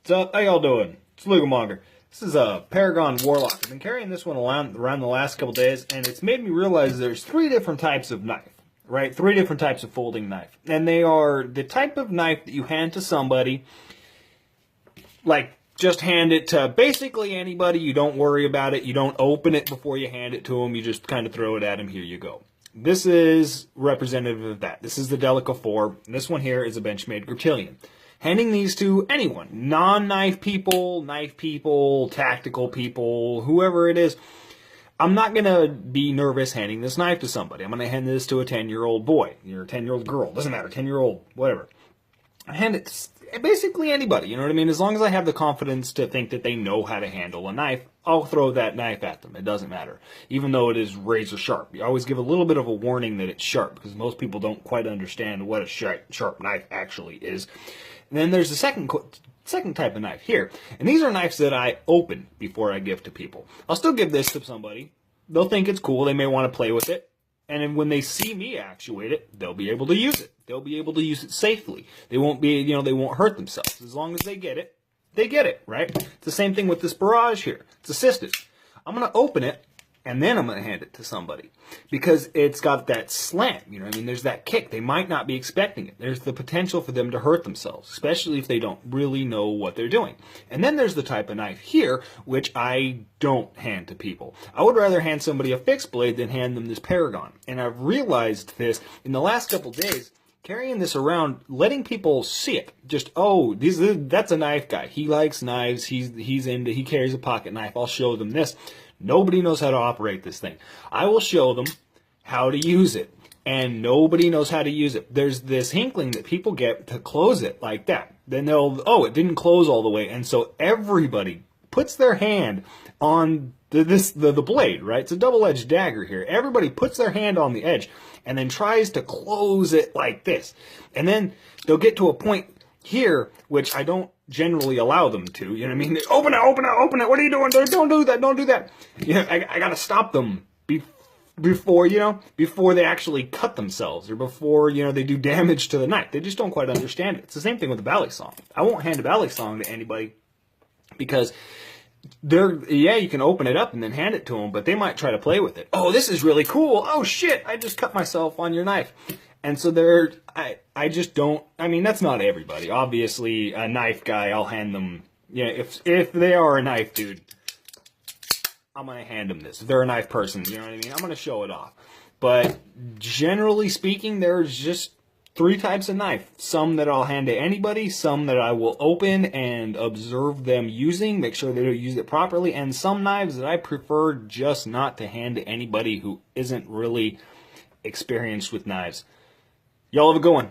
What's up? How y'all doing? It's Lugamonger. This is a Paragon Warlock. I've been carrying this one around the last couple days, and it's made me realize there's three different types of knife, right? Three different types of folding knife. And they are the type of knife that you hand to somebody, like just hand it to basically anybody. You don't worry about it. You don't open it before you hand it to them. You just kind of throw it at them. Here you go. This is representative of that. This is the Delica 4. And this one here is a Benchmade Griptilian. Handing these to anyone, non-knife people, tactical people, whoever it is, I'm not going to be nervous handing this knife to somebody. I'm going to hand this to a 10-year-old boy, or a 10-year-old girl, doesn't matter, 10-year-old, whatever. I hand it to basically anybody, you know what I mean? As long as I have the confidence to think that they know how to handle a knife, I'll throw that knife at them. It doesn't matter. Even though it is razor sharp. You always give a little bit of a warning that it's sharp, because most people don't quite understand what a sharp knife actually is. And then there's the second type of knife here. And these are knives that I open before I give to people. I'll still give this to somebody. They'll think it's cool. They may want to play with it. And then when they see me actuate it, they'll be able to use it. They'll be able to use it safely. They won't be, they won't hurt themselves. As long as they get it, right? It's the same thing with this barrage here. It's assisted. I'm going to open it, and then I'm going to hand it to somebody. Because it's got that slant, you know what I mean? There's that kick. They might not be expecting it. There's the potential for them to hurt themselves, especially if they don't really know what they're doing. And then there's the type of knife here, which I don't hand to people. I would rather hand somebody a fixed blade than hand them this Paragon. And I've realized this in the last couple days, carrying this around, letting people see it. Just, oh, that's a knife guy. He likes knives. He carries a pocket knife. I'll show them this. Nobody knows how to operate this thing. I will show them how to use it, and nobody knows how to use it. There's this inkling that people get to close it like that. Then they'll, oh, it didn't close all the way, and so everybody puts their hand on the blade, right? It's a double-edged dagger here. Everybody puts their hand on the edge and then tries to close it like this. And then they'll get to a point here, which I don't generally allow them to, you know what I mean? Open it, what are you doing? Don't do that. You know, I gotta stop them before they actually cut themselves, or before, they do damage to the knife. They just don't quite understand it. It's the same thing with the Balisong. I won't hand a Balisong to anybody, because you can open it up and then hand it to them, but they might try to play with it. Oh, this is really cool. Oh shit, I just cut myself on your knife. And so I just don't, that's not everybody. Obviously, a knife guy, I'll hand them, if they are a knife dude, I'm going to hand them this. If they're a knife person, you know what I mean? I'm going to show it off. But generally speaking, there's just three types of knife. Some that I'll hand to anybody, some that I will open and observe them using, make sure they use it properly, and some knives that I prefer just not to hand to anybody who isn't really experienced with knives. Y'all have a good one.